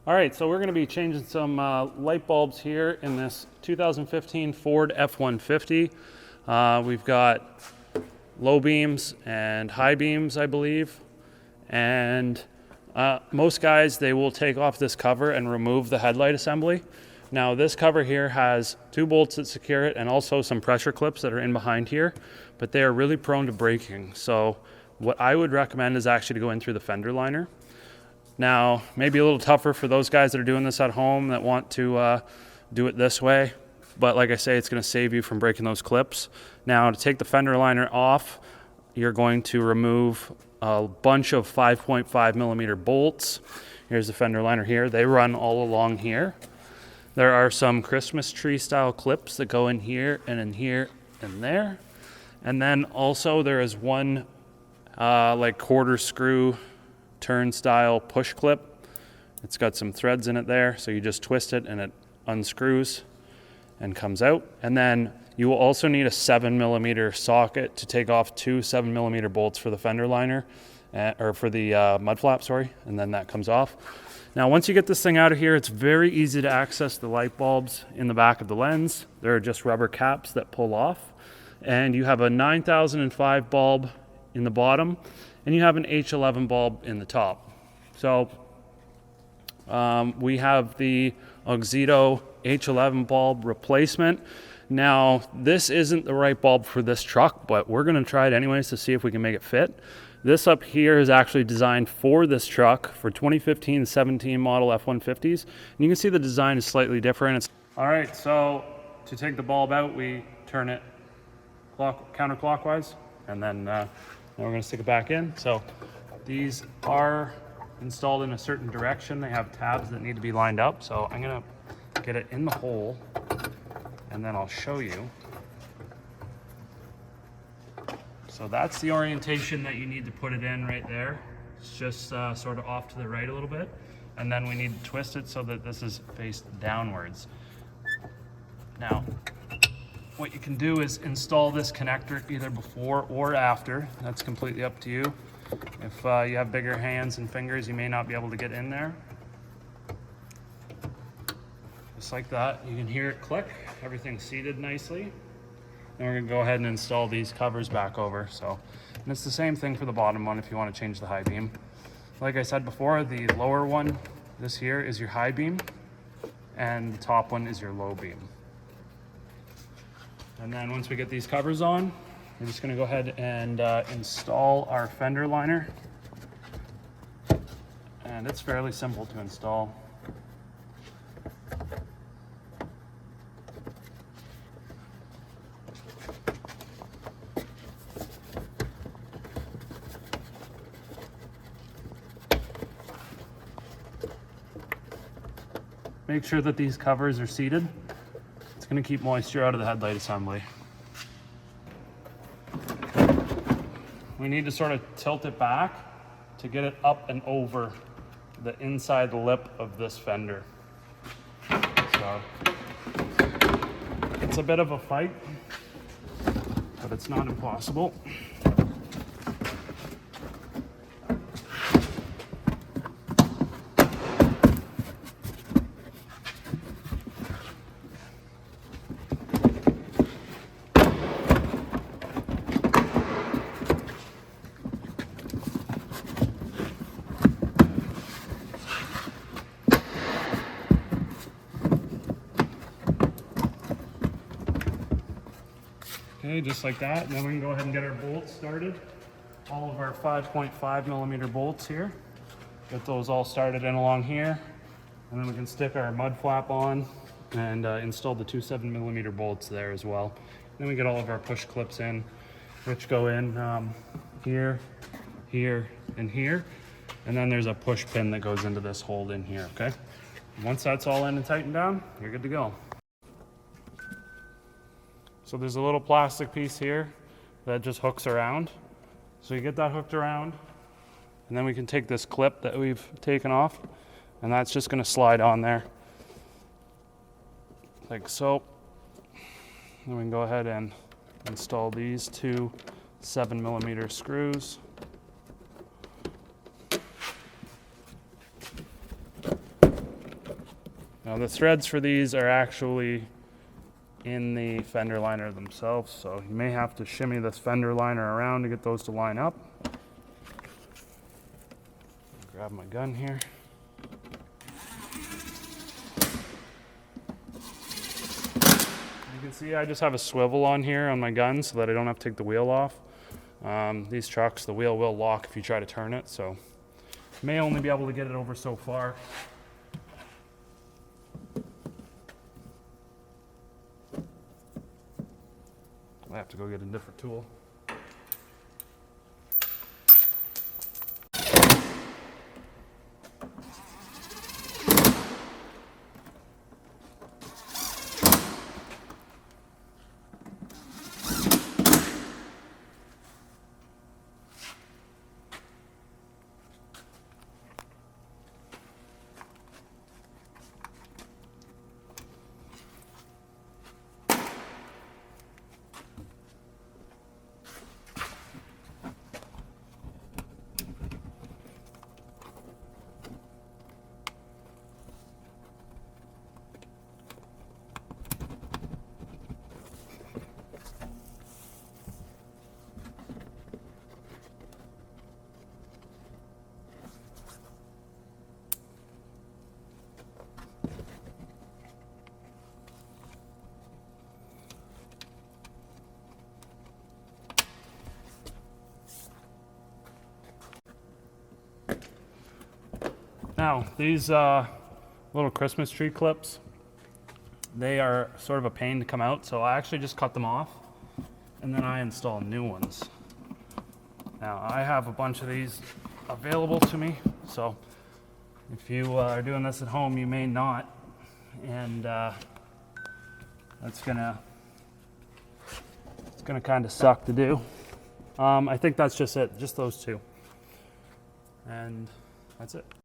All right, so we're going to be changing some light bulbs here in this 2015 Ford F-150. We've got low beams and high beams, I believe. And most guys, they will take off this cover and remove the headlight assembly. Now this cover here has 2 bolts that secure it and also some pressure clips that are in behind here, but they are really prone to breaking. So what I would recommend is actually to go in through the fender liner. Now, maybe a little tougher for those guys that are doing this at home that want to do it this way. But like I say, it's going to save you from breaking those clips. Now, to take the fender liner off, you're going to remove a bunch of 5.5 millimeter bolts. Here's the fender liner here. They run all along here. There are some Christmas tree style clips that go in here and there. And then also there is one like quarter screw turnstile push clip. It's got some threads in it there, so you just twist it and it unscrews and comes out. And then you will also need a 7 millimeter socket to take off 2 7 millimeter bolts for the fender liner, or for the mud flap, sorry, and then that comes off. Now once you get this thing out of here, it's very easy to access the light bulbs in the back of the lens. There are just rubber caps that pull off, and you have a 9005 bulb in the bottom, and you have an H11 bulb in the top. So we have the Oxito H11 bulb replacement. Now this isn't the right bulb for this truck, but we're going to try it anyways to see if we can make it fit. This up here is actually designed for this truck for 2015-17 model F-150s. And you can see the design is slightly different. All right, so to take the bulb out, we turn it counterclockwise, and then we're going to stick it back in. So these are installed in a certain direction. They have tabs that need to be lined up. So I'm going to get it in the hole, and then I'll show you. So that's the orientation that you need to put it in right there. It's just sort of off to the right a little bit. And then we need to twist it so that this is faced downwards. Now, what you can do is install this connector either before or after. That's completely up to you. If you have bigger hands and fingers, you may not be able to get in there. Just like that. You can hear it click. Everything's seated nicely. Then we're going to go ahead and install these covers back over. So, and it's the same thing for the bottom one if you want to change the high beam. Like I said before, the lower one, this here, is your high beam, and the top one is your low beam. And then once we get these covers on, we're just going to go ahead and install our fender liner. And it's fairly simple to install. Make sure that these covers are seated. It's going to keep moisture out of the headlight assembly. We need to sort of tilt it back to get it up and over the inside lip of this fender. So it's a bit of a fight, but it's not impossible. Okay, just like that. And then we can go ahead and get our bolts started. All of our 5.5 millimeter bolts here. Get those all started in along here. And then we can stick our mud flap on and install the 2 7 millimeter bolts there as well. Then we get all of our push clips in, which go in here, here, and here. And then there's a push pin that goes into this hole in here, okay? Once that's all in and tightened down, you're good to go. So there's a little plastic piece here that just hooks around. So you get that hooked around, and then we can take this clip that we've taken off, and that's just going to slide on there like so. Then we can go ahead and install these 2 7 millimeter screws. Now the threads for these are actually in the fender liner themselves, so you may have to shimmy this fender liner around to get those to line up. Grab my gun here. You can see I just have a swivel on here on my gun so that I don't have to take the wheel off. These trucks, the wheel will lock if you try to turn it, so you may only be able to get it over so far. I have to go get a different tool. Now, these little Christmas tree clips, they are sort of a pain to come out, so I actually just cut them off, and then I install new ones. Now, I have a bunch of these available to me, so if you are doing this at home, you may not, and it's gonna kind of suck to do. I think that's just it, just those two, and that's it.